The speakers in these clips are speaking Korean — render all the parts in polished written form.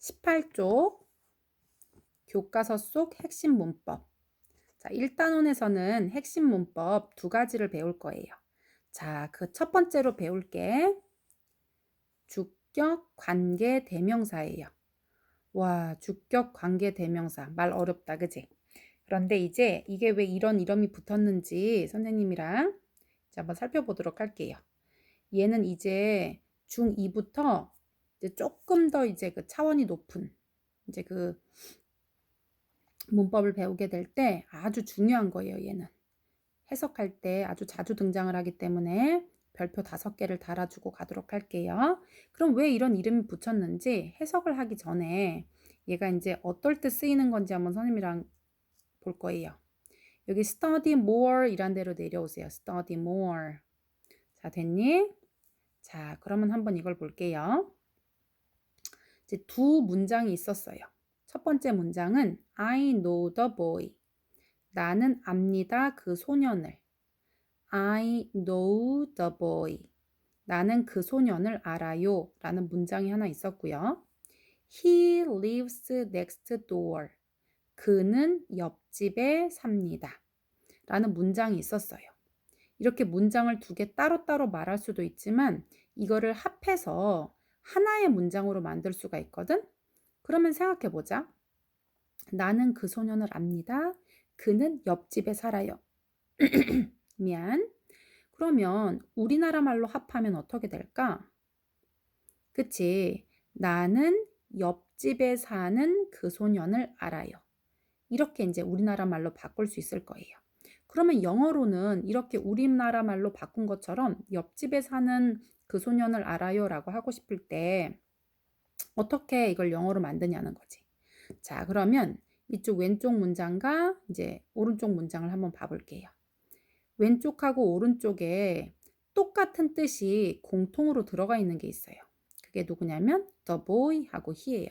18쪽 교과서 속 핵심 문법. 자, 1단원에서는 핵심 문법 두 가지를 배울 거예요. 자, 그 첫 번째로 배울 게 주격 관계 대명사예요. 와, 주격 관계 대명사. 말 어렵다, 그지? 그런데 이제 이게 왜 이런 이름이 붙었는지 선생님이랑 이제 한번 살펴보도록 할게요. 얘는 이제 중2부터 이제 조금 더 이제 그 차원이 높은 이제 그 문법을 배우게 될 때 아주 중요한 거예요, 얘는. 해석할 때 아주 자주 등장을 하기 때문에 별표 5개를 달아주고 가도록 할게요. 그럼 왜 이런 이름이 붙였는지 해석을 하기 전에 얘가 이제 어떨 때 쓰이는 건지 한번 선생님이랑 볼 거예요. 여기 study more 이란 데로 내려오세요. study more. 자, 됐니? 자, 그러면 한번 이걸 볼게요. 이제 두 문장이 있었어요. 첫 번째 문장은 I know the boy. 나는 압니다. 그 소년을. I know the boy. 나는 그 소년을 알아요. 라는 문장이 하나 있었고요. He lives next door. 그는 옆집에 삽니다. 라는 문장이 있었어요. 이렇게 문장을 두 개 따로따로 말할 수도 있지만 이거를 합해서 하나의 문장으로 만들 수가 있거든? 그러면 생각해 보자. 나는 그 소년을 압니다. 그는 옆집에 살아요. 미안. 그러면 우리나라 말로 합하면 어떻게 될까? 그치? 나는 옆집에 사는 그 소년을 알아요. 이렇게 이제 우리나라 말로 바꿀 수 있을 거예요. 그러면 영어로는 이렇게 우리나라 말로 바꾼 것처럼 옆집에 사는 그 소년을 알아요 라고 하고 싶을 때 어떻게 이걸 영어로 만드냐는 거지. 자, 그러면 이쪽 왼쪽 문장과 이제 오른쪽 문장을 한번 봐볼게요. 왼쪽하고 오른쪽에 똑같은 뜻이 공통으로 들어가 있는 게 있어요. 그게 누구냐면 the boy하고 he예요.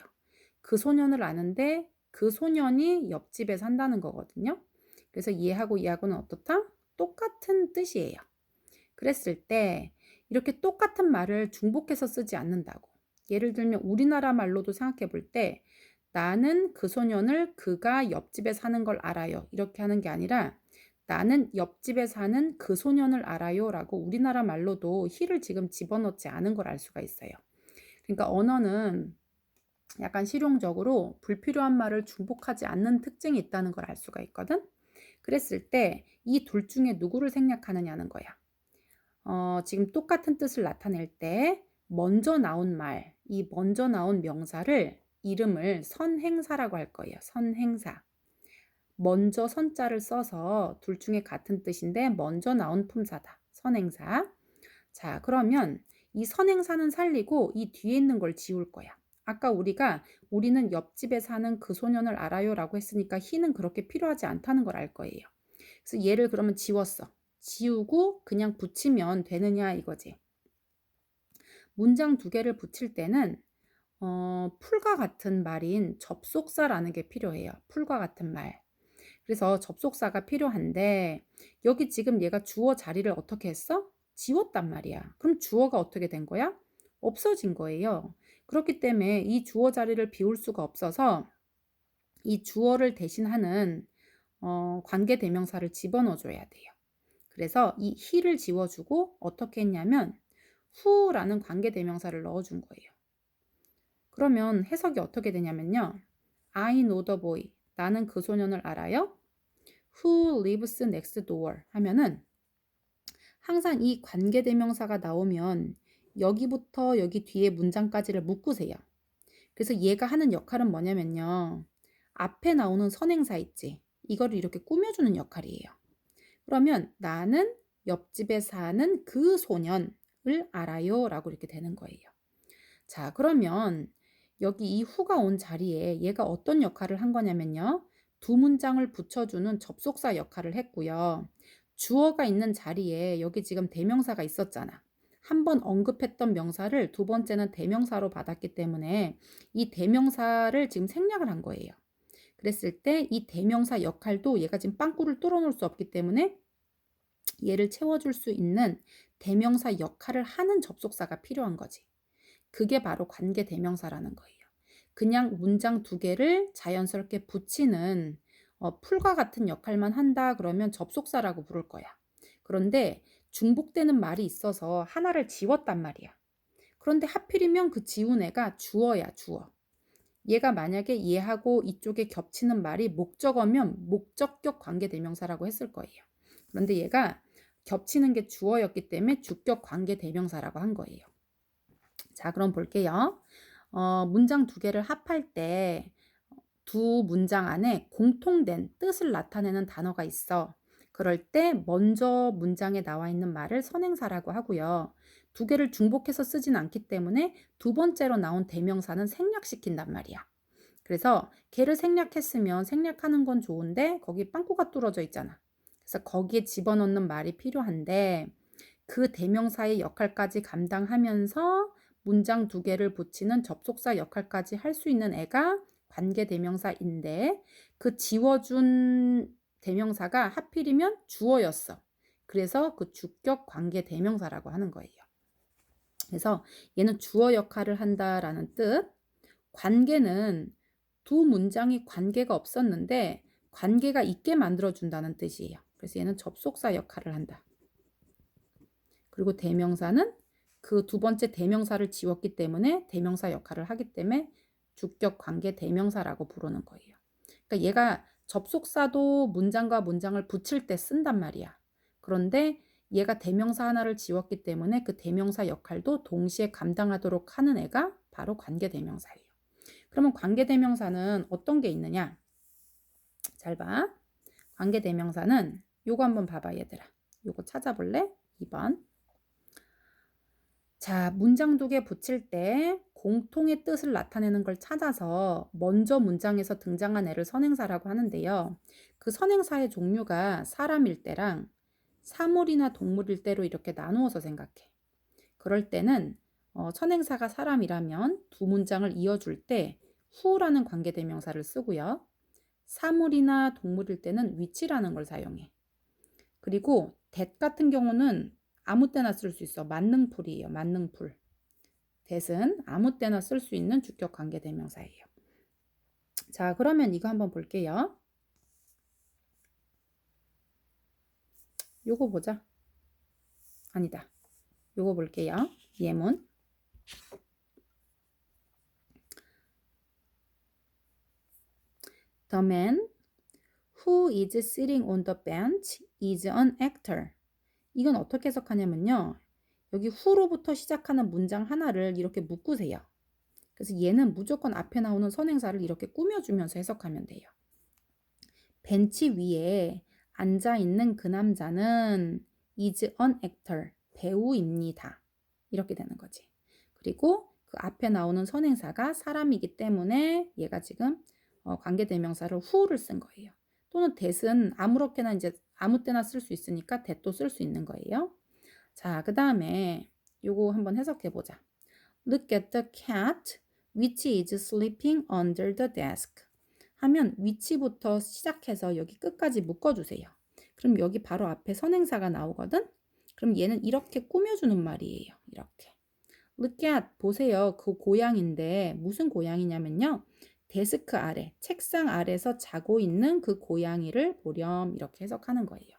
그 소년을 아는데 그 소년이 옆집에 산다는 거거든요. 그래서 얘하고 얘하고는 어떻다? 똑같은 뜻이에요. 그랬을 때 이렇게 똑같은 말을 중복해서 쓰지 않는다고. 예를 들면 우리나라 말로도 생각해 볼 때 나는 그 소년을 그가 옆집에 사는 걸 알아요. 이렇게 하는 게 아니라 나는 옆집에 사는 그 소년을 알아요 라고 우리나라 말로도 he를 지금 집어넣지 않은 걸 알 수가 있어요. 그러니까 언어는 약간 실용적으로 불필요한 말을 중복하지 않는 특징이 있다는 걸 알 수가 있거든. 그랬을 때 이 둘 중에 누구를 생략하느냐는 거야. 지금 똑같은 뜻을 나타낼 때 먼저 나온 말, 이 먼저 나온 명사를 이름을 선행사라고 할 거예요. 선행사. 먼저 선자를 써서 둘 중에 같은 뜻인데 먼저 나온 품사다. 선행사. 자, 그러면 이 선행사는 살리고 이 뒤에 있는 걸 지울 거야. 아까 우리가 우리는 옆집에 사는 그 소년을 알아요 라고 했으니까 he는 그렇게 필요하지 않다는 걸 알 거예요. 그래서 얘를 그러면 지웠어. 지우고 그냥 붙이면 되느냐 이거지. 문장 두 개를 붙일 때는 풀과 같은 말인 접속사라는 게 필요해요. 풀과 같은 말. 그래서 접속사가 필요한데 여기 지금 얘가 주어 자리를 어떻게 했어? 지웠단 말이야. 그럼 주어가 어떻게 된 거야? 없어진 거예요. 그렇기 때문에 이 주어 자리를 비울 수가 없어서 이 주어를 대신하는 관계 대명사를 집어넣어 줘야 돼요. 그래서 이 he를 지워주고 어떻게 했냐면 who라는 관계 대명사를 넣어준 거예요. 그러면 해석이 어떻게 되냐면요. I know the boy. 나는 그 소년을 알아요. Who lives next door 하면은 항상 이 관계 대명사가 나오면 여기부터 여기 뒤에 문장까지를 묶으세요. 그래서 얘가 하는 역할은 뭐냐면요. 앞에 나오는 선행사 있지. 이거를 이렇게 꾸며주는 역할이에요. 그러면 나는 옆집에 사는 그 소년을 알아요 라고 이렇게 되는 거예요. 자, 그러면 여기 이 who가 온 자리에 얘가 어떤 역할을 한 거냐면요. 두 문장을 붙여주는 접속사 역할을 했고요. 주어가 있는 자리에 여기 지금 대명사가 있었잖아. 한 번 언급했던 명사를 두 번째는 대명사로 받았기 때문에 이 대명사를 지금 생략을 한 거예요. 그랬을 때 이 대명사 역할도 얘가 지금 빵꾸를 뚫어놓을 수 없기 때문에 얘를 채워줄 수 있는 대명사 역할을 하는 접속사가 필요한 거지. 그게 바로 관계 대명사라는 거예요. 그냥 문장 두 개를 자연스럽게 붙이는 풀과 같은 역할만 한다 그러면 접속사라고 부를 거야. 그런데 중복되는 말이 있어서 하나를 지웠단 말이야. 그런데 하필이면 그 지운 애가 주어야, 주어. 얘가 만약에 얘하고 이쪽에 겹치는 말이 목적어면 목적격 관계대명사라고 했을 거예요. 그런데 얘가 겹치는 게 주어였기 때문에 주격 관계대명사라고 한 거예요. 자, 그럼 볼게요. 문장 두 개를 합할 때 두 문장 안에 공통된 뜻을 나타내는 단어가 있어. 그럴 때 먼저 문장에 나와 있는 말을 선행사라고 하고요. 두 개를 중복해서 쓰진 않기 때문에 두 번째로 나온 대명사는 생략시킨단 말이야. 그래서 걔를 생략했으면 생략하는 건 좋은데 거기 빵꾸가 뚫어져 있잖아. 그래서 거기에 집어넣는 말이 필요한데 그 대명사의 역할까지 감당하면서 문장 두 개를 붙이는 접속사 역할까지 할 수 있는 애가 관계대명사인데 그 지워준 대명사가 하필이면 주어였어. 그래서 그 주격 관계대명사라고 하는 거예요. 그래서 얘는 주어 역할을 한다라는 뜻. 관계는 두 문장이 관계가 없었는데 관계가 있게 만들어준다는 뜻이에요. 그래서 얘는 접속사 역할을 한다. 그리고 대명사는 그 두 번째 대명사를 지웠기 때문에 대명사 역할을 하기 때문에 주격 관계 대명사라고 부르는 거예요. 그러니까 얘가 접속사도 문장과 문장을 붙일 때 쓴단 말이야. 그런데 얘가 대명사 하나를 지웠기 때문에 그 대명사 역할도 동시에 감당하도록 하는 애가 바로 관계 대명사예요. 그러면 관계 대명사는 어떤 게 있느냐? 잘 봐. 관계 대명사는 요거 한번 봐봐 얘들아. 요거 찾아볼래? 2번. 자, 문장 두 개 붙일 때 공통의 뜻을 나타내는 걸 찾아서 먼저 문장에서 등장한 애를 선행사라고 하는데요. 그 선행사의 종류가 사람일 때랑 사물이나 동물일 때로 이렇게 나누어서 생각해. 그럴 때는 선행사가 사람이라면 두 문장을 이어줄 때 후라는 관계대명사를 쓰고요. 사물이나 동물일 때는 위치라는 걸 사용해. 그리고 that 같은 경우는 아무 때나 쓸 수 있어. 만능풀이에요. 만능풀. that은 아무 때나 쓸 수 있는 주격 관계 대명사예요. 자, 그러면 이거 한번 볼게요. 요거 보자. 아니다. 요거 볼게요. 예문. The man who is sitting on the bench is an actor. 이건 어떻게 해석하냐면요. 여기 who로부터 시작하는 문장 하나를 이렇게 묶으세요. 그래서 얘는 무조건 앞에 나오는 선행사를 이렇게 꾸며주면서 해석하면 돼요. 벤치 위에 앉아있는 그 남자는 is an actor, 배우입니다. 이렇게 되는 거지. 그리고 그 앞에 나오는 선행사가 사람이기 때문에 얘가 지금 관계대명사를 who를 쓴 거예요. 또는 that은 아무렇게나 이제 아무 때나 쓸 수 있으니까 that도 쓸 수 있는 거예요. 자, 그 다음에 요거 한번 해석해 보자. Look at the cat which is sleeping under the desk. 하면 위치부터 시작해서 여기 끝까지 묶어주세요. 그럼 여기 바로 앞에 선행사가 나오거든? 그럼 얘는 이렇게 꾸며주는 말이에요. 이렇게. Look at, 보세요. 그 고양인데 무슨 고양이냐면요. 데스크 아래, 책상 아래서 자고 있는 그 고양이를 보렴. 이렇게 해석하는 거예요.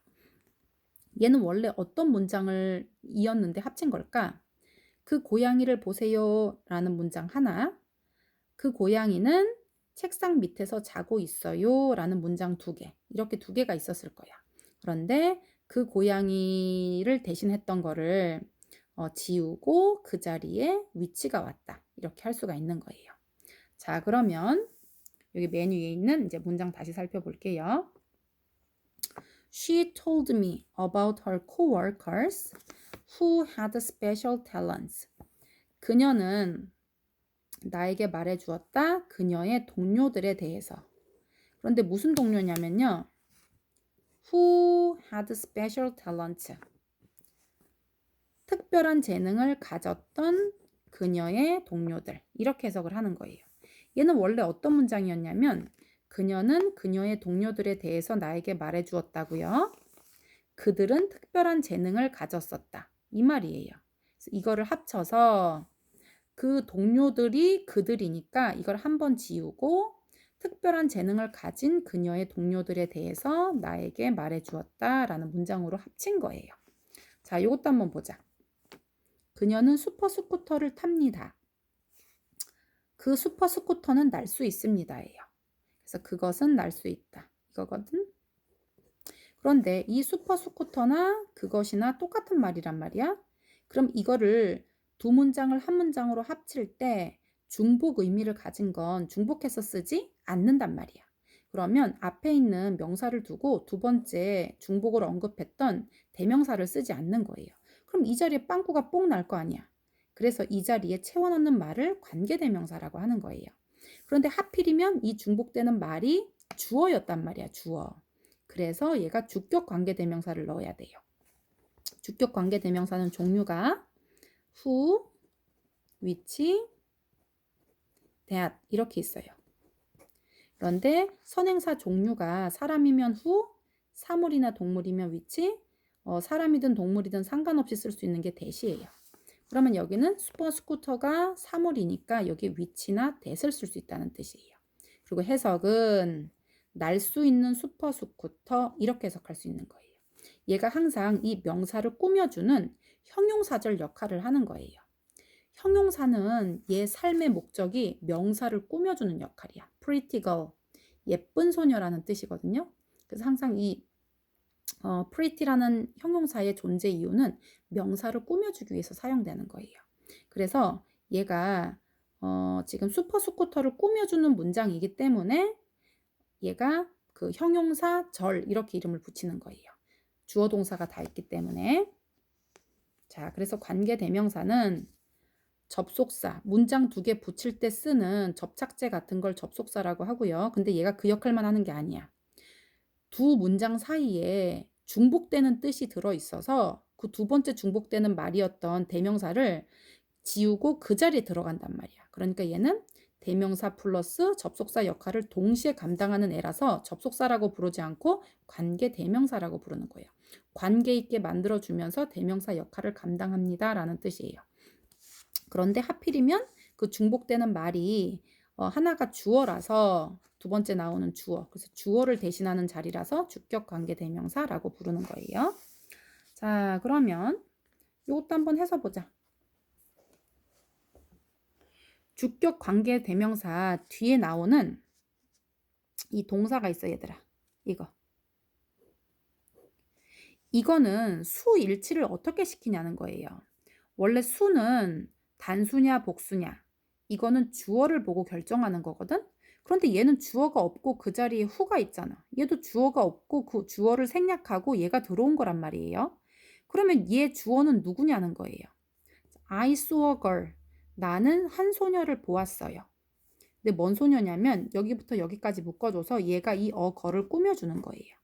얘는 원래 어떤 문장을 이었는데 합친 걸까? 그 고양이를 보세요 라는 문장 하나, 그 고양이는 책상 밑에서 자고 있어요 라는 문장 두 개, 이렇게 두 개가 있었을 거야. 그런데 그 고양이를 대신했던 거를 지우고 그 자리에 위치가 왔다, 이렇게 할 수가 있는 거예요. 자, 그러면 여기 맨 위에 있는 이제 문장 다시 살펴볼게요. She told me about her coworkers who had special talents. 그녀는 나에게 말해주었다. 그녀의 동료들에 대해서. 그런데 무슨 동료냐면요. Who had special talents. 특별한 재능을 가졌던 그녀의 동료들. 이렇게 해석을 하는 거예요. 얘는 원래 어떤 문장이었냐면 그녀는 그녀의 동료들에 대해서 나에게 말해주었다고요. 그들은 특별한 재능을 가졌었다. 이 말이에요. 그래서 이거를 합쳐서 그 동료들이 그들이니까 이걸 한번 지우고 특별한 재능을 가진 그녀의 동료들에 대해서 나에게 말해 주었다라는 문장으로 합친 거예요. 자, 요것도 한번 보자. 그녀는 슈퍼 스쿠터를 탑니다. 그 슈퍼 스쿠터는 날 수 있습니다예요. 그래서 그것은 날 수 있다. 이거거든. 그런데 이 슈퍼 스쿠터나 그것이나 똑같은 말이란 말이야. 그럼 이거를 두 문장을 한 문장으로 합칠 때 중복 의미를 가진 건 중복해서 쓰지 않는단 말이야. 그러면 앞에 있는 명사를 두고 두 번째 중복을 언급했던 대명사를 쓰지 않는 거예요. 그럼 이 자리에 빵꾸가 뽕 날 거 아니야. 그래서 이 자리에 채워넣는 말을 관계대명사라고 하는 거예요. 그런데 하필이면 이 중복되는 말이 주어였단 말이야, 주어. 그래서 얘가 주격 관계대명사를 넣어야 돼요. 주격 관계대명사는 종류가 who, which, that 이렇게 있어요. 그런데 선행사 종류가 사람이면 who, 사물이나 동물이면 which, 사람이든 동물이든 상관없이 쓸 수 있는 게 that이에요. 그러면 여기는 슈퍼 스쿠터가 사물이니까 여기 which나 that을 쓸 수 있다는 뜻이에요. 그리고 해석은 날 수 있는 슈퍼 스쿠터 이렇게 해석할 수 있는 거예요. 얘가 항상 이 명사를 꾸며주는 형용사절 역할을 하는 거예요. 형용사는 얘 삶의 목적이 명사를 꾸며주는 역할이야. pretty girl, 예쁜 소녀라는 뜻이거든요. 그래서 항상 이 pretty라는 형용사의 존재 이유는 명사를 꾸며주기 위해서 사용되는 거예요. 그래서 얘가 지금 슈퍼 스쿠터를 꾸며주는 문장이기 때문에 얘가 그 형용사 절 이렇게 이름을 붙이는 거예요. 주어 동사가 다 있기 때문에. 자, 그래서 관계대명사는 접속사, 문장 두 개 붙일 때 쓰는 접착제 같은 걸 접속사라고 하고요. 근데 얘가 그 역할만 하는 게 아니야. 두 문장 사이에 중복되는 뜻이 들어있어서 그 두 번째 중복되는 말이었던 대명사를 지우고 그 자리에 들어간단 말이야. 그러니까 얘는 대명사 플러스 접속사 역할을 동시에 감당하는 애라서 접속사라고 부르지 않고 관계 대명사라고 부르는 거예요. 관계 있게 만들어주면서 대명사 역할을 감당합니다 라는 뜻이에요. 그런데 하필이면 그 중복되는 말이 하나가 주어라서 두 번째 나오는 주어. 그래서 주어를 대신하는 자리라서 주격 관계 대명사라고 부르는 거예요. 자, 그러면 이것도 한번 해서 보자. 주격 관계 대명사 뒤에 나오는 이 동사가 있어, 얘들아. 이거는 수 일치를 어떻게 시키냐는 거예요. 원래 수는 단수냐 복수냐 이거는 주어를 보고 결정하는 거거든. 그런데 얘는 주어가 없고 그 자리에 who가 있잖아. 얘도 주어가 없고 그 주어를 생략하고 얘가 들어온 거란 말이에요. 그러면 얘 주어는 누구냐는 거예요. I saw a girl. 나는 한 소녀를 보았어요. 근데 뭔 소녀냐면 여기부터 여기까지 묶어줘서 얘가 이 a girl을 꾸며주는 거예요.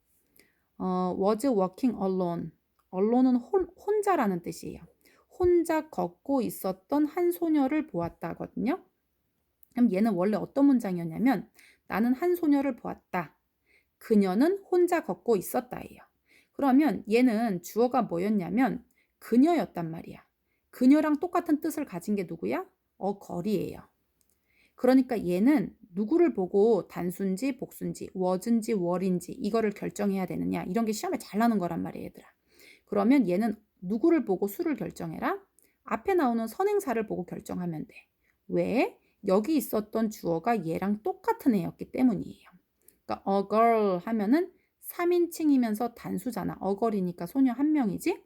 was walking alone. alone은 혼자라는 뜻이에요. 혼자 걷고 있었던 한 소녀를 보았다거든요. 그럼 얘는 원래 어떤 문장이었냐면 나는 한 소녀를 보았다. 그녀는 혼자 걷고 있었다예요. 그러면 얘는 주어가 뭐였냐면 그녀였단 말이야. 그녀랑 똑같은 뜻을 가진 게 누구야? 거리예요. 그러니까 얘는 누구를 보고 단수인지 복수인지 was인지 were인지 이거를 결정해야 되느냐 이런 게 시험에 잘 나오는 거란 말이에요, 얘들아. 그러면 얘는 누구를 보고 수를 결정해라? 앞에 나오는 선행사를 보고 결정하면 돼. 왜? 여기 있었던 주어가 얘랑 똑같은 애였기 때문이에요. 그러니까 a girl 하면은 3인칭이면서 단수잖아. a girl이니까 소녀 한 명이지?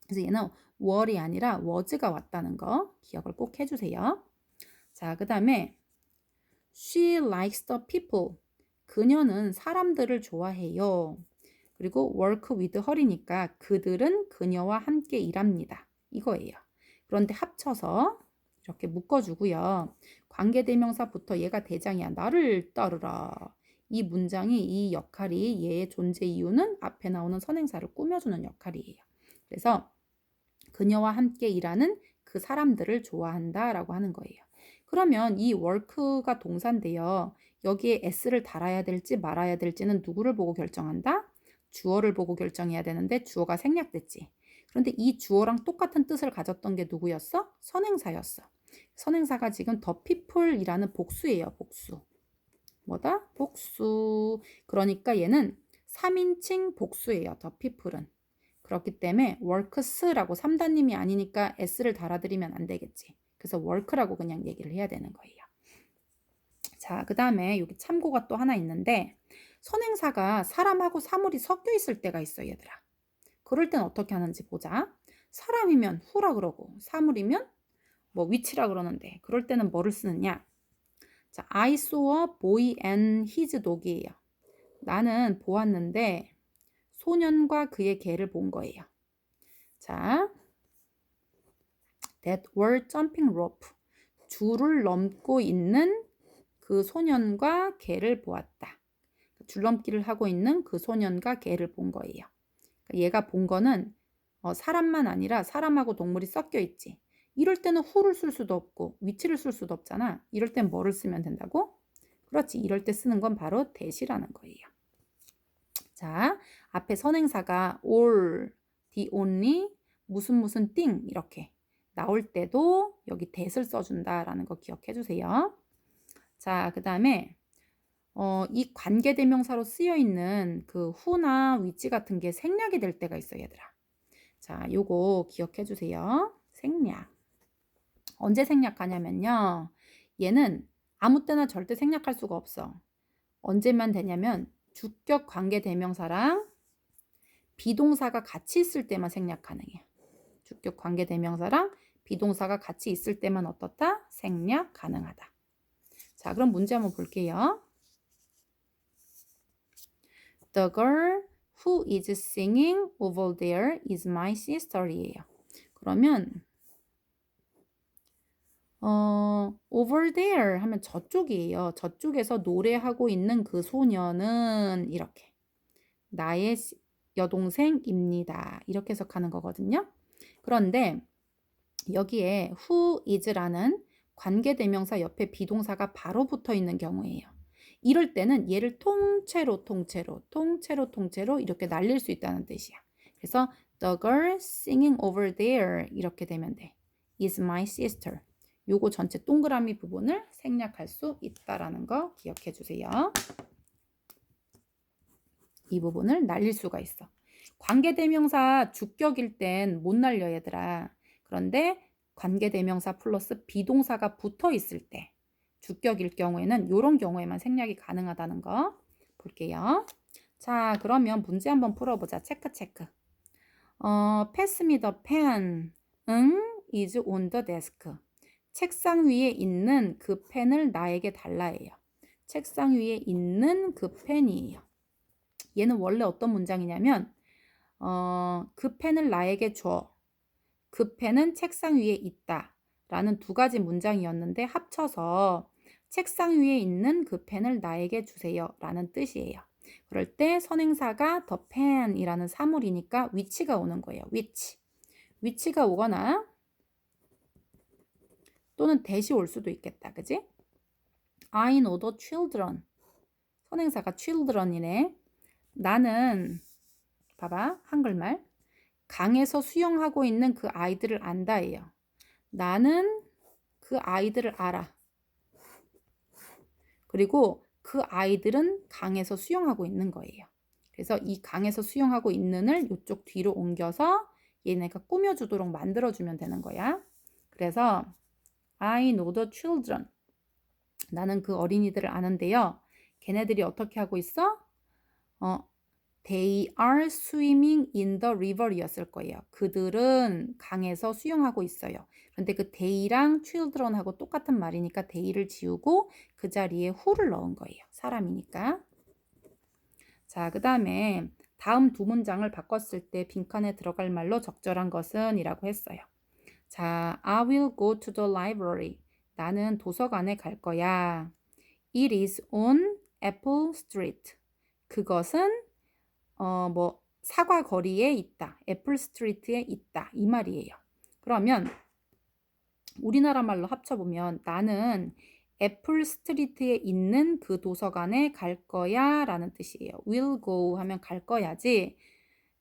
그래서 얘는 were이 아니라 was가 왔다는 거 기억을 꼭 해주세요. 자, 그 다음에 she likes the people. 그녀는 사람들을 좋아해요. 그리고 work with her이니까 그들은 그녀와 함께 일합니다. 이거예요. 그런데 합쳐서 이렇게 묶어주고요. 관계대명사부터 얘가 대장이야. 나를 따르라. 이 문장이 이 역할이 얘의 존재 이유는 앞에 나오는 선행사를 꾸며주는 역할이에요. 그래서 그녀와 함께 일하는 그 사람들을 좋아한다 라고 하는 거예요. 그러면 이 work가 동사인데요. 여기에 s를 달아야 될지 말아야 될지는 누구를 보고 결정한다? 주어를 보고 결정해야 되는데 주어가 생략됐지. 그런데 이 주어랑 똑같은 뜻을 가졌던 게 누구였어? 선행사였어. 선행사가 지금 the people이라는 복수예요. 복수. 뭐다? 복수. 그러니까 얘는 3인칭 복수예요. the people은. 그렇기 때문에 works라고 3단님이 아니니까 s를 달아드리면 안 되겠지. 그래서 work라고 그냥 얘기를 해야 되는 거예요. 자, 그 다음에 여기 참고가 또 하나 있는데 선행사가 사람하고 사물이 섞여 있을 때가 있어, 얘들아. 그럴 땐 어떻게 하는지 보자. 사람이면 who라 그러고 사물이면 뭐 which라 그러는데 그럴 때는 뭐를 쓰느냐. 자, I saw a boy and his dog이에요. 나는 보았는데 소년과 그의 개를 본 거예요. 자, that were jumping rope. 줄을 넘고 있는 그 소년과 개를 보았다. 줄넘기를 하고 있는 그 소년과 개를 본 거예요. 얘가 본 거는 사람만 아니라 사람하고 동물이 섞여 있지. 이럴 때는 who를 쓸 수도 없고 which를 쓸 수도 없잖아. 이럴 땐 뭐를 쓰면 된다고? 그렇지. 이럴 때 쓰는 건 바로 that이라는 거예요. 자, 앞에 선행사가 all, the only, 무슨 thing 이렇게 나올 때도 여기 that을 써준다라는 거 기억해 주세요. 자, 그 다음에 이 관계대명사로 쓰여있는 그 who나 which 같은 게 생략이 될 때가 있어요, 얘들아. 자, 요거 기억해 주세요. 생략. 언제 생략하냐면요. 얘는 아무 때나 절대 생략할 수가 없어. 언제만 되냐면 주격 관계대명사랑 비동사가 같이 있을 때만 생략 가능해요. 주격 관계대명사랑 비동사가 같이 있을 때만 어떻다? 생략 가능하다. 자, 그럼 문제 한번 볼게요. The girl who is singing over there is my sister이에요. 그러면 over there 하면 저쪽이에요. 저쪽에서 노래하고 있는 그 소녀는 이렇게 나의 여동생입니다. 이렇게 해석하는 거거든요. 그런데 여기에 who is라는 관계대명사 옆에 비동사가 바로 붙어 있는 경우예요. 이럴 때는 얘를 통째로 이렇게 날릴 수 있다는 뜻이야. 그래서 the girl singing over there 이렇게 되면 돼. is my sister. 요거 전체 동그라미 부분을 생략할 수 있다라는 거 기억해 주세요. 이 부분을 날릴 수가 있어. 관계대명사 주격일 땐 못 날려, 얘들아. 그런데 관계대명사 플러스 비동사가 붙어 있을 때 주격일 경우에는 이런 경우에만 생략이 가능하다는 거 볼게요. 자, 그러면 문제 한번 풀어보자. 체크. pass me the pen. is on the desk. 책상 위에 있는 그 펜을 나에게 달라해요. 책상 위에 있는 그 펜이에요. 얘는 원래 어떤 문장이냐면 그 펜을 나에게 줘. 그 펜은 책상 위에 있다. 라는 두 가지 문장이었는데 합쳐서 책상 위에 있는 그 펜을 나에게 주세요. 라는 뜻이에요. 그럴 때 선행사가 the pen이라는 사물이니까 which가 오는 거예요. which가 오거나 또는 that이 올 수도 있겠다. 그지? I know the children. 선행사가 children이네. 나는 봐봐. 한글말. 강에서 수영하고 있는 그 아이들을 안다예요. 나는 그 아이들을 알아. 그리고 그 아이들은 강에서 수영하고 있는 거예요. 그래서 이 강에서 수영하고 있는을 이쪽 뒤로 옮겨서 얘네가 꾸며주도록 만들어주면 되는 거야. 그래서 I know the children. 나는 그 어린이들을 아는데요. 걔네들이 어떻게 하고 있어? They are swimming in the river 이었을 거예요. 그들은 강에서 수영하고 있어요. 그런데 그 they랑 children하고 똑같은 말이니까 they를 지우고 그 자리에 who를 넣은 거예요. 사람이니까. 자, 그 다음에 다음 두 문장을 바꿨을 때 빈칸에 들어갈 말로 적절한 것은 이라고 했어요. 자, I will go to the library. 나는 도서관에 갈 거야. It is on Apple Street. 그것은 사과 거리에 있다. 애플 스트리트에 있다. 이 말이에요. 그러면 우리나라 말로 합쳐보면 나는 애플 스트리트에 있는 그 도서관에 갈 거야 라는 뜻이에요. will go 하면 갈 거야지.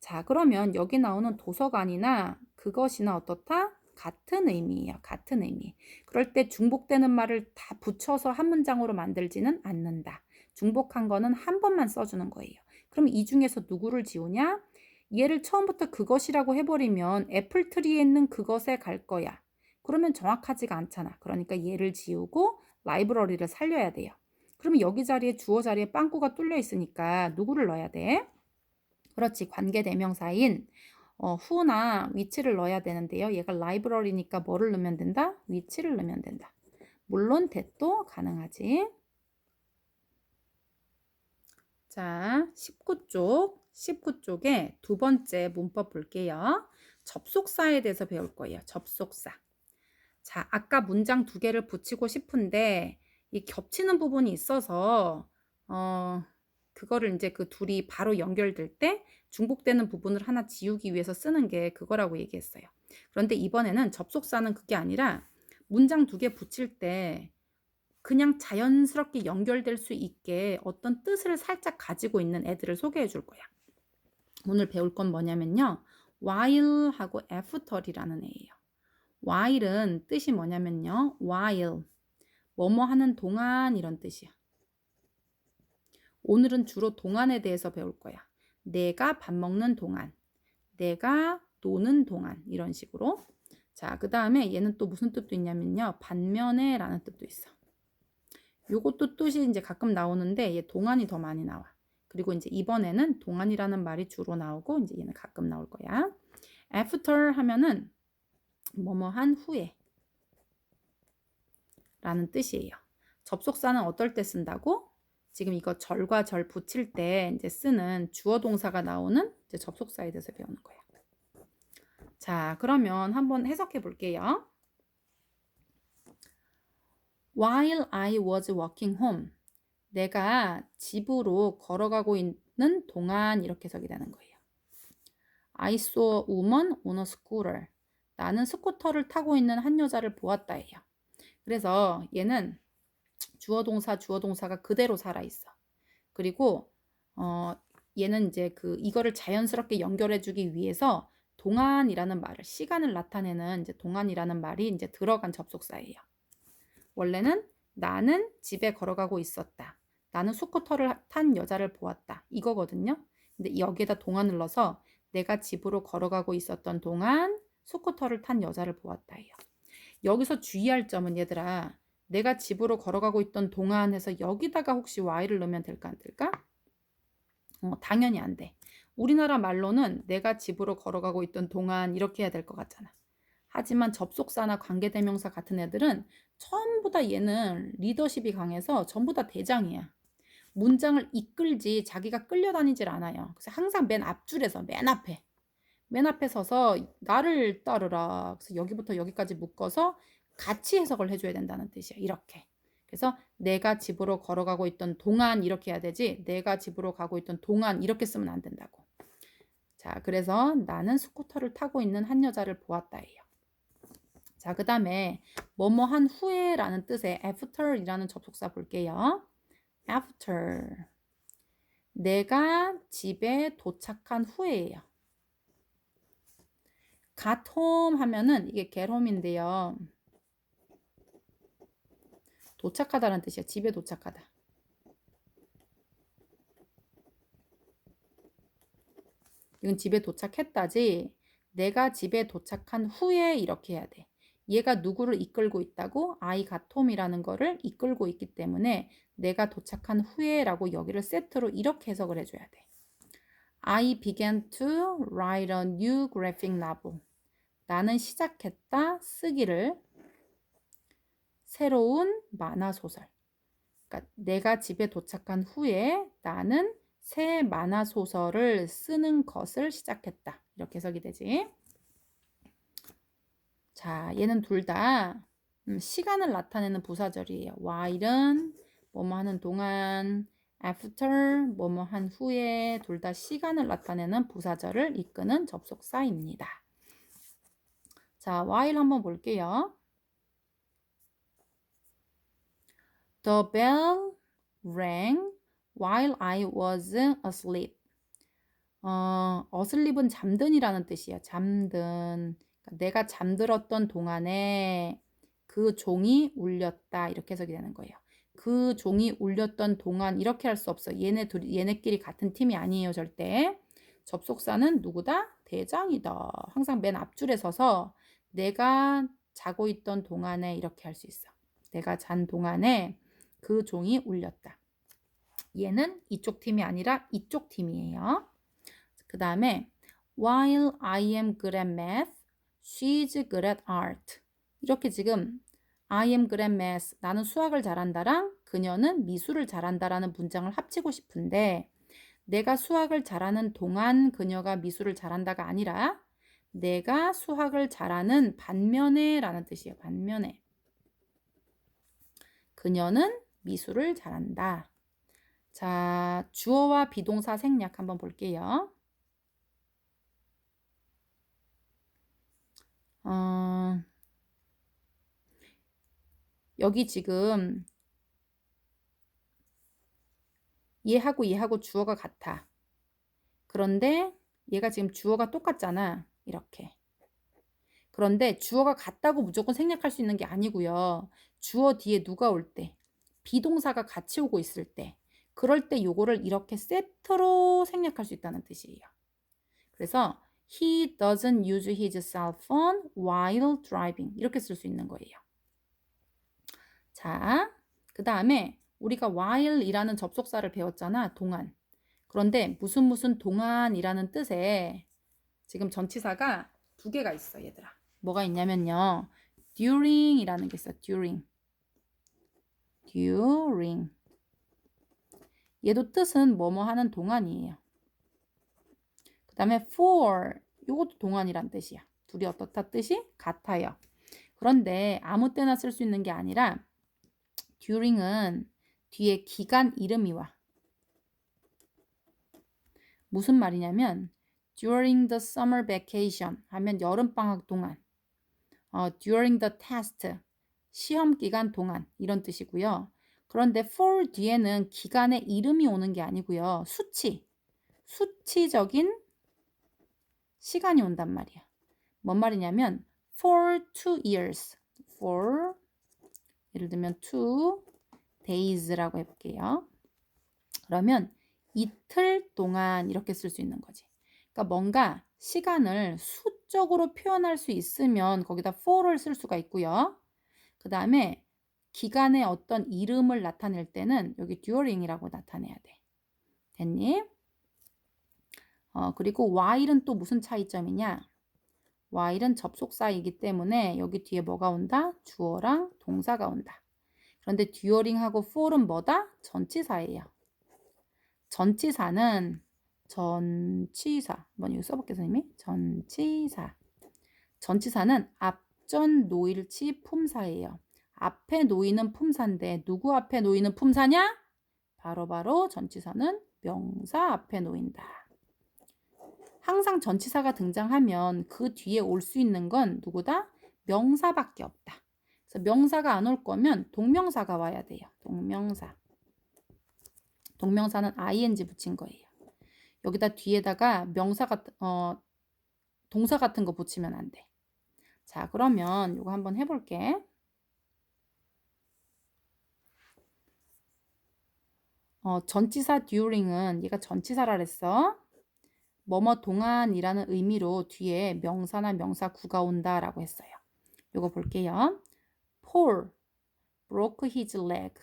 자, 그러면 여기 나오는 도서관이나 그것이나 어떻다? 같은 의미예요. 같은 의미. 그럴 때 중복되는 말을 다 붙여서 한 문장으로 만들지는 않는다. 중복한 거는 한 번만 써주는 거예요. 그럼 이 중에서 누구를 지우냐? 얘를 처음부터 그것이라고 해버리면 애플트리에 있는 그것에 갈 거야. 그러면 정확하지가 않잖아. 그러니까 얘를 지우고 라이브러리를 살려야 돼요. 그러면 여기 자리에 주어 자리에 빵꾸가 뚫려 있으니까 누구를 넣어야 돼? 그렇지. 관계대명사인 who나 which를 넣어야 되는데요. 얘가 라이브러리니까 뭐를 넣으면 된다? which를 넣으면 된다. 물론 that도 가능하지. 자, 19쪽에 두 번째 문법 볼게요. 접속사에 대해서 배울 거예요. 접속사. 자, 아까 문장 두 개를 붙이고 싶은데 이 겹치는 부분이 있어서 그거를 이제 그 둘이 바로 연결될 때 중복되는 부분을 하나 지우기 위해서 쓰는 게 그거라고 얘기했어요. 그런데 이번에는 접속사는 그게 아니라 문장 두 개 붙일 때 그냥 자연스럽게 연결될 수 있게 어떤 뜻을 살짝 가지고 있는 애들을 소개해 줄 거야. 오늘 배울 건 뭐냐면요. while하고 after이라는 애예요. while은 뜻이 뭐냐면요. while, 뭐뭐 하는 동안 이런 뜻이야. 오늘은 주로 동안에 대해서 배울 거야. 내가 밥 먹는 동안, 내가 노는 동안 이런 식으로. 자, 그 다음에 얘는 또 무슨 뜻도 있냐면요. 반면에 라는 뜻도 있어. 요것도 뜻이 이제 가끔 나오는데 얘 동안이 더 많이 나와. 그리고 이제 이번에는 동안이라는 말이 주로 나오고 이제 얘는 가끔 나올 거야. after 하면은 뭐뭐한 후에 라는 뜻이에요. 접속사는 어떨 때 쓴다고? 지금 이거 절과 절 붙일 때 이제 쓰는 주어 동사가 나오는 이제 접속사에 대해서 배우는 거예요. 자, 그러면 한번 해석해 볼게요. While I was walking home. 내가 집으로 걸어가고 있는 동안 이렇게 해석이 되는 거예요. I saw a woman on a scooter. 나는 스쿠터를 타고 있는 한 여자를 보았다예요. 그래서 얘는 주어 동사가 그대로 살아 있어. 그리고 얘는 이제 이거를 자연스럽게 연결해 주기 위해서 동안이라는 말을 시간을 나타내는 이제 동안이라는 말이 이제 들어간 접속사예요. 원래는 나는 집에 걸어가고 있었다. 나는 스쿠터를 탄 여자를 보았다. 이거거든요. 근데 여기에다 동안을 넣어서 내가 집으로 걸어가고 있었던 동안 스쿠터를 탄 여자를 보았다예요. 여기서 주의할 점은 얘들아, 내가 집으로 걸어가고 있던 동안 해서 여기다가 혹시 while을 넣으면 될까 안 될까? 당연히 안 돼. 우리나라 말로는 내가 집으로 걸어가고 있던 동안 이렇게 해야 될 것 같잖아. 하지만 접속사나 관계대명사 같은 애들은 전부 다 얘는 리더십이 강해서 전부 다 대장이야. 문장을 이끌지 자기가 끌려다니질 않아요. 그래서 항상 맨 앞줄에서 맨 앞에 서서 나를 따르라. 그래서 여기부터 여기까지 묶어서 같이 해석을 해줘야 된다는 뜻이야. 이렇게. 그래서 내가 집으로 걸어가고 있던 동안 이렇게 해야 되지 내가 집으로 가고 있던 동안 이렇게 쓰면 안 된다고. 자, 그래서 나는 스쿠터를 타고 있는 한 여자를 보았다예요. 자, 그 다음에 뭐뭐한 후에라는 뜻의 after이라는 접속사 볼게요. after. 내가 집에 도착한 후에예요. got home 하면은 이게 get home인데요. 도착하다라는 뜻이야. 집에 도착하다. 이건 집에 도착했다지. 내가 집에 도착한 후에 이렇게 해야 돼. 얘가 누구를 이끌고 있다고? I got home이라는 거를 이끌고 있기 때문에 내가 도착한 후에라고 여기를 세트로 이렇게 해석을 해줘야 돼. I began to write a new graphic novel. 나는 시작했다 쓰기를 새로운 만화 소설. 그러니까 내가 집에 도착한 후에 나는 새 만화 소설을 쓰는 것을 시작했다. 이렇게 해석이 되지. 자, 얘는 둘 다 시간을 나타내는 부사절이에요. while은 뭐뭐 하는 동안, after 뭐뭐 한 후에 둘 다 시간을 나타내는 부사절을 이끄는 접속사입니다. 자, while 한번 볼게요. The bell rang while I was asleep. asleep은 잠든이라는 뜻이에요. 잠든. 내가 잠들었던 동안에 그 종이 울렸다. 이렇게 해석이 되는 거예요. 그 종이 울렸던 동안 이렇게 할 수 없어. 얘네끼리 같은 팀이 아니에요, 절대. 접속사는 누구다? 대장이다. 항상 맨 앞줄에 서서 내가 자고 있던 동안에 이렇게 할 수 있어. 내가 잔 동안에 그 종이 울렸다. 얘는 이쪽 팀이 아니라 이쪽 팀이에요. 그 다음에 While I am good at math, she's good at art. 이렇게 지금 I am good at math, 나는 수학을 잘한다랑 그녀는 미술을 잘한다라는 문장을 합치고 싶은데 내가 수학을 잘하는 동안 그녀가 미술을 잘한다가 아니라 내가 수학을 잘하는 반면에 라는 뜻이에요. 반면에. 그녀는 미술을 잘한다. 자, 주어와 비동사 생략 한번 볼게요. 여기 지금 얘하고 주어가 같아. 그런데 얘가 지금 주어가 똑같잖아. 이렇게. 그런데 주어가 같다고 무조건 생략할 수 있는 게 아니고요. 주어 뒤에 누가 올 때, 비동사가 같이 오고 있을 때, 그럴 때 요거를 이렇게 세트로 생략할 수 있다는 뜻이에요. 그래서 He doesn't use his cell phone while driving. 이렇게 쓸 수 있는 거예요. 자, 그 다음에 우리가 while이라는 접속사를 배웠잖아. 동안. 그런데 무슨 동안이라는 뜻에 지금 전치사가 두 개가 있어, 얘들아. 뭐가 있냐면요. during이라는 게 있어. during. 얘도 뜻은 뭐뭐 하는 동안이에요. 그 다음에 for, 요것도 동안이란 뜻이야. 둘이 어떻다 뜻이? 같아요. 그런데 아무 때나 쓸 수 있는 게 아니라 during은 뒤에 기간 이름이 와. 무슨 말이냐면 during the summer vacation 하면 여름방학 동안, during the test, 시험 기간 동안 이런 뜻이고요. 그런데 for 뒤에는 기간의 이름이 오는 게 아니고요. 수치적인 시간이 온단 말이야. 뭔 말이냐면 for 2 years, for 예를 들면 2 days라고 해볼게요. 그러면 이틀 동안 이렇게 쓸 수 있는 거지. 그러니까 뭔가 시간을 수적으로 표현할 수 있으면 거기다 for를 쓸 수가 있고요. 그 다음에 기간의 어떤 이름을 나타낼 때는 여기 during이라고 나타내야 돼. 됐니? 그리고 while은 또 무슨 차이점이냐? while은 접속사이기 때문에 여기 뒤에 뭐가 온다? 주어랑 동사가 온다. 그런데 during하고 for은 뭐다? 전치사예요. 전치사는 한번 이거 써볼게요, 선생님이. 전치사는 앞전 노일치 품사예요. 앞에 놓이는 품사인데 누구 앞에 놓이는 품사냐? 바로 전치사는 명사 앞에 놓인다. 항상 전치사가 등장하면 그 뒤에 올 수 있는 건 누구다? 명사밖에 없다. 그래서 명사가 안 올 거면 동명사가 와야 돼요. 동명사는 ing 붙인 거예요. 여기다 뒤에다가 동사 같은 거 붙이면 안 돼. 자, 그러면 이거 한번 해볼게. 전치사 during은 얘가 전치사라 그랬어. 뭐뭐 동안이라는 의미로 뒤에 명사나 명사구가 온다라고 했어요. 이거 볼게요. Paul broke his leg.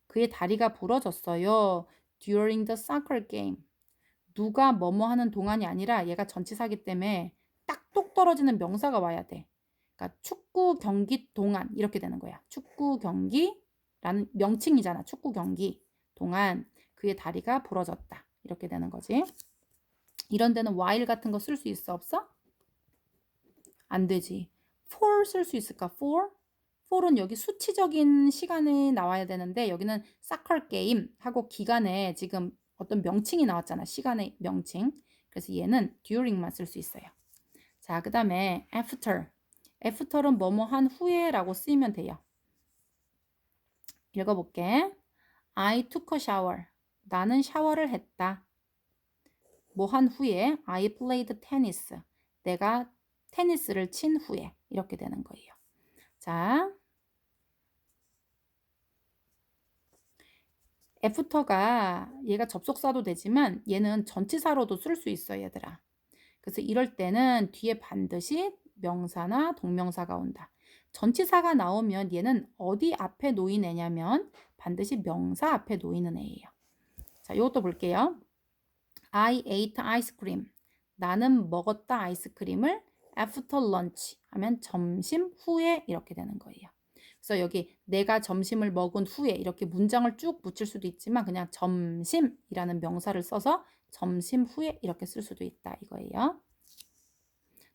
그의 다리가 부러졌어요. During the soccer game. 누가 뭐뭐 하는 동안이 아니라 얘가 전치사기 때문에 딱 똑 떨어지는 명사가 와야 돼. 그러니까 축구 경기 동안 이렇게 되는 거야. 축구 경기라는 명칭이잖아. 축구 경기 동안 그의 다리가 부러졌다. 이렇게 되는 거지. 이런 데는 while 같은 거 쓸 수 있어? 없어? 안 되지. for 쓸 수 있을까? for은 여기 수치적인 시간에 나와야 되는데 여기는 soccer game 하고 기간에 지금 어떤 명칭이 나왔잖아. 시간의 명칭. 그래서 얘는 during만 쓸 수 있어요. 자, 그 다음에 after는 뭐뭐 한 후에 라고 쓰이면 돼요. 읽어볼게. I took a shower. 나는 샤워를 했다. 뭐 한 후에 I played tennis. 내가 테니스를 친 후에 이렇게 되는 거예요. 자, after가 얘가 접속사도 되지만 얘는 전치사로도 쓸 수 있어, 얘들아. 그래서 이럴 때는 뒤에 반드시 명사나 동명사가 온다. 전치사가 나오면 얘는 어디 앞에 놓인 애냐면 반드시 명사 앞에 놓이는 애예요. 자, 이것도 볼게요. I ate ice cream. 나는 먹었다 아이스크림을 after lunch 하면 점심 후에 이렇게 되는 거예요. 그래서 여기 내가 점심을 먹은 후에 이렇게 문장을 쭉 붙일 수도 있지만 그냥 점심이라는 명사를 써서 점심 후에 이렇게 쓸 수도 있다 이거예요.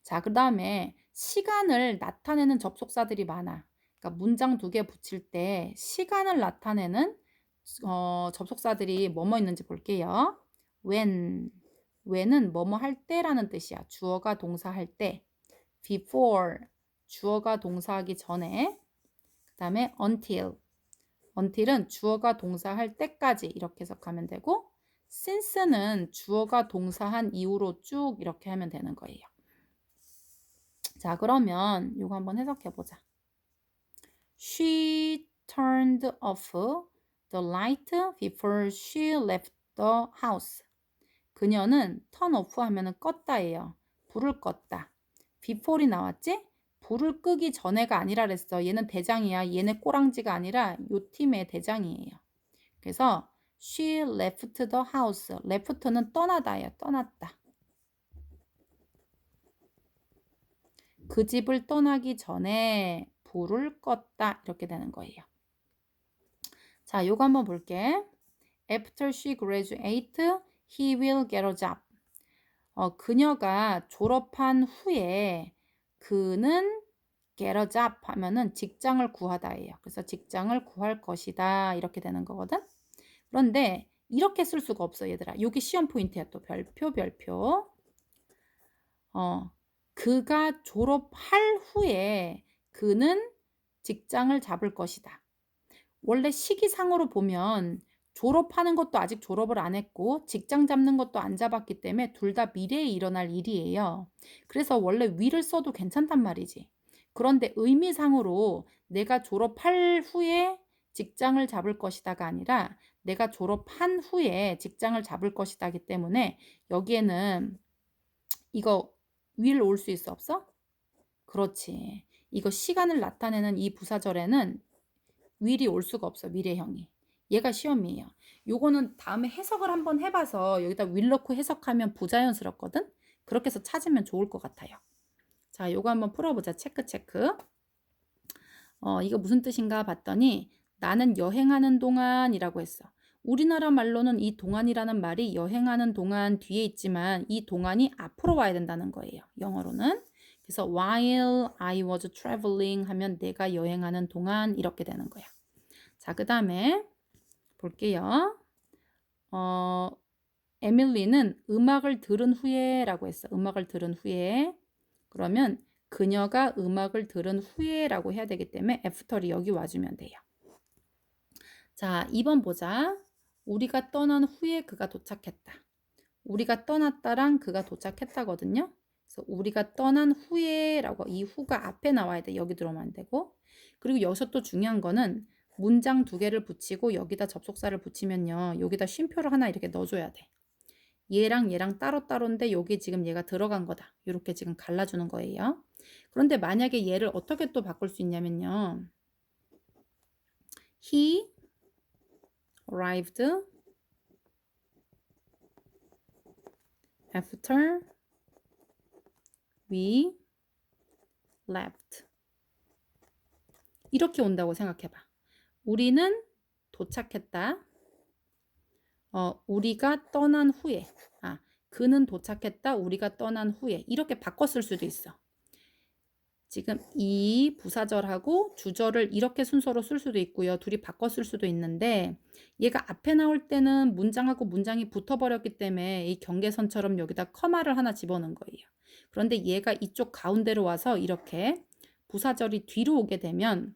자, 그 다음에 시간을 나타내는 접속사들이 많아. 그러니까 문장 2개 붙일 때 시간을 나타내는 접속사들이 뭐뭐 있는지 볼게요. when은 뭐뭐 할 때라는 뜻이야. 주어가 동사할 때. before, 주어가 동사하기 전에. 그 다음에 until은 주어가 동사할 때까지 이렇게 해석하면 되고 since는 주어가 동사한 이후로 쭉 이렇게 하면 되는 거예요. 자, 그러면 이거 한번 해석해 보자. She turned off the light before she left the house. 그녀는 turn off 하면은 껐다예요. 불을 껐다. before이 나왔지? 불을 끄기 전에가 아니라 그랬어. 얘는 대장이야. 얘네 꼬랑지가 아니라 요 팀의 대장이에요. 그래서 she left the house. left는 떠나다예요. 떠났다. 그 집을 떠나기 전에 불을 껐다. 이렇게 되는 거예요. 자, 요거 한번 볼게. After she graduate, he will get a job. 그녀가 졸업한 후에 그는 get a job 하면은 직장을 구하다예요. 그래서 직장을 구할 것이다. 이렇게 되는 거거든. 그런데 이렇게 쓸 수가 없어, 얘들아. 여기 시험 포인트야. 또 별표. 그가 졸업할 후에 그는 직장을 잡을 것이다. 원래 시기상으로 보면 졸업하는 것도 아직 졸업을 안 했고 직장 잡는 것도 안 잡았기 때문에 둘 다 미래에 일어날 일이에요. 그래서 원래 will을 써도 괜찮단 말이지. 그런데 의미상으로 내가 졸업할 후에 직장을 잡을 것이다가 아니라 내가 졸업한 후에 직장을 잡을 것이다기 때문에 여기에는 이거 will 올 수 있어 없어? 그렇지. 이거 시간을 나타내는 이 부사절에는 will이 올 수가 없어. 미래형이. 얘가 시험이에요. 요거는 다음에 해석을 한번 해봐서 여기다 will 넣고 해석하면 부자연스럽거든? 그렇게 해서 찾으면 좋을 것 같아요. 자, 요거 한번 풀어보자. 체크. 이거 무슨 뜻인가 봤더니 나는 여행하는 동안이라고 했어. 우리나라 말로는 이 동안이라는 말이 여행하는 동안 뒤에 있지만 이 동안이 앞으로 와야 된다는 거예요. 영어로는. 그래서 while I was traveling 하면 내가 여행하는 동안 이렇게 되는 거야. 자, 그 다음에 볼게요. 에밀리는 음악을 들은 후에 라고 했어. 음악을 들은 후에. 그러면 그녀가 음악을 들은 후에 라고 해야 되기 때문에 after이 여기 와주면 돼요. 자, 2번 보자. 우리가 떠난 후에 그가 도착했다. 우리가 떠났다랑 그가 도착했다거든요. 그래서 우리가 떠난 후에 라고 이 후가 앞에 나와야 돼. 여기 들어오면 안 되고. 그리고 여기서 또 중요한 거는 문장 2개를 붙이고 여기다 접속사를 붙이면요. 여기다 쉼표를 하나 이렇게 넣어줘야 돼. 얘랑 따로따로인데 여기 지금 얘가 들어간 거다. 이렇게 지금 갈라주는 거예요. 그런데 만약에 얘를 어떻게 또 바꿀 수 있냐면요. He arrived after we left. 이렇게 온다고 생각해봐. 우리는 도착했다. 우리가 떠난 후에. 그는 도착했다. 우리가 떠난 후에. 이렇게 바꿨을 수도 있어. 지금 이 부사절하고 주절을 이렇게 순서로 쓸 수도 있고요. 둘이 바꿨을 수도 있는데 얘가 앞에 나올 때는 문장하고 문장이 붙어버렸기 때문에 이 경계선처럼 여기다 커마를 하나 집어넣은 거예요. 그런데 얘가 이쪽 가운데로 와서 이렇게 부사절이 뒤로 오게 되면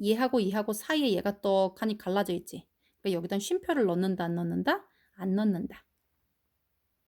얘하고 얘하고 사이에 얘가 떡하니 갈라져 있지. 그러니까 여기다 쉼표를 넣는다 안 넣는다? 안 넣는다.